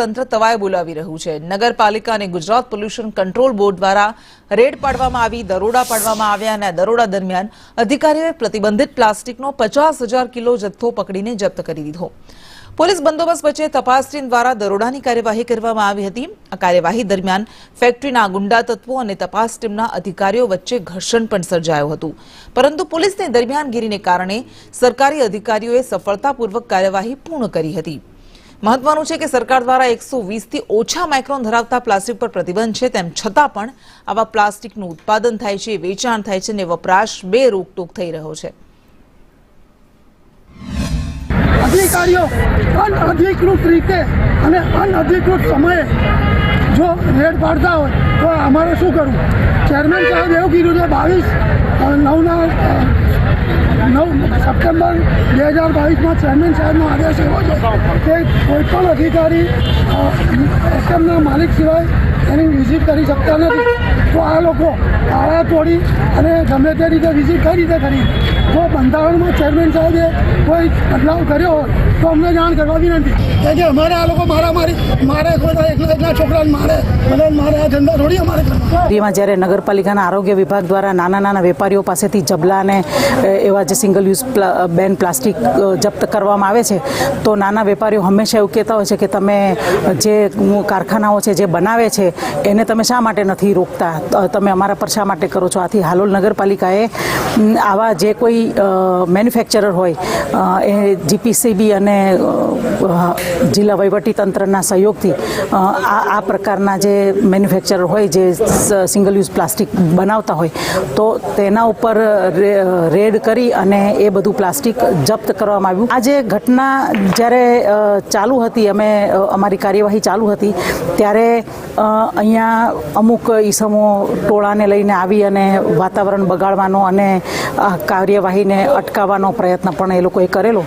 તંત્ર તવાય બોલાવી રહ્યું છે। નગરપાલિકા અને ગુજરાત પોલ્યુશન કંટ્રોલ બોર્ડ દ્વારા રેડ પાડવામાં આવી, દરોડા પાડવામાં આવ્યા અને દરોડા દરમિયાન અધિકારીઓએ પ્રતિબંધિત પ્લાસ્ટિકનો 50,000 કિલો જથ્થો પકડીને જપ્ત કરી દીધો। પોલીસ બંદોબસ્ત વચ્ચે તપાસ ટીમ દ્વારા દરોડાની કાર્યવાહી કરવામાં આવી હતી। આ કાર્યવાહી દરમિયાન ફેક્ટરીના ગુંડા તત્વો અને તપાસ ટીમના અધિકારીઓ વચ્ચે ઘર્ષણ પણ સર્જાયું હતું, પરંતુ પોલીસની દરમિયાનગીરીને કારણે સરકારી અધિકારીઓએ સફળતાપૂર્વક કાર્યવાહી પૂર્ણ કરી હતી। મહત્વનું છે કે સરકાર દ્વારા 120 થી ઓછા માઇક્રોન ધરાવતા પ્લાસ્ટિક પર પ્રતિબંધ છે, તેમ છતાં પણ આવા પ્લાસ્ટિકનું ઉત્પાદન થાય છે, વેચાણ થાય છે અને વપરાશ બે રોકટોક થઈ રહ્યો છે। અધિકારીઓ અનઅધિકૃત રીતે અને અનઅધિકૃત સમયે જો રેડ પાડતા હોય તો અમારે શું કરવું? ચેરમેન સાહેબ એવું કીધું છે 9 સપ્ટેમ્બર 2022માં ચેરમેન સાહેબનો આદેશ એવો છે કે કોઈપણ અધિકારી એસએમના માલિક સિવાય એની વિઝિટ કરી શકતા નથી। તો આ લોકો તાળા તોડી અને ગમે તે રીતે વિઝિટ કઈ રીતે કરી? જો બંધારણમાં ચેરમેન સાહેબે કોઈ બદલાવ કર્યો હોય તો અમને જાણ કરવા વિનંતી, કે અમારે આ લોકો મારે કોઈ એકલા છોકરાને મારે આ ધંધા થોડી અમારે કરવા। જ્યારે નગરપાલિકાના આરોગ્ય વિભાગ દ્વારા નાના વેપારીઓ પાસેથી જબલા અને એવા જે સિંગલ યુઝ બેન પ્લાસ્ટિક જપ્ત કરવામાં આવે છે, તો નાના વેપારીઓ હંમેશા એવું કહેતા હોય છે કે તમે જે કારખાનાઓ છે જે બનાવે છે એને તમે શા માટે નથી રોકતા, તમે અમારા પર શા માટે કરો છો? આથી હાલોલ નગરપાલિકાએ આવા જે કોઈ મેન્યુફેક્ચરર હોય એ જીપીસીબી અને જિલ્લા વહીવટીતંત્રના સહયોગથી આ પ્રકારના જે મેન્યુફેક્ચરર હોય જે સિંગલ યુઝ પ્લાસ્ટિક બનાવતા હોય તો તેના ઉપર રેડ કરી અને એ બધું પ્લાસ્ટિક જપ્ત કરવામાં આવ્યું। આ જે ઘટના જ્યારે ચાલુ હતી, અમારી કાર્યવાહી ચાલુ હતી, ત્યારે અહીંયા અમુક ઈસમો ટોળાને લઈને આવી અને વાતાવરણ બગાડવાનો અને કાર્યવાહીને અટકાવવાનો પ્રયત્ન પણ એ લોકોએ કરેલો।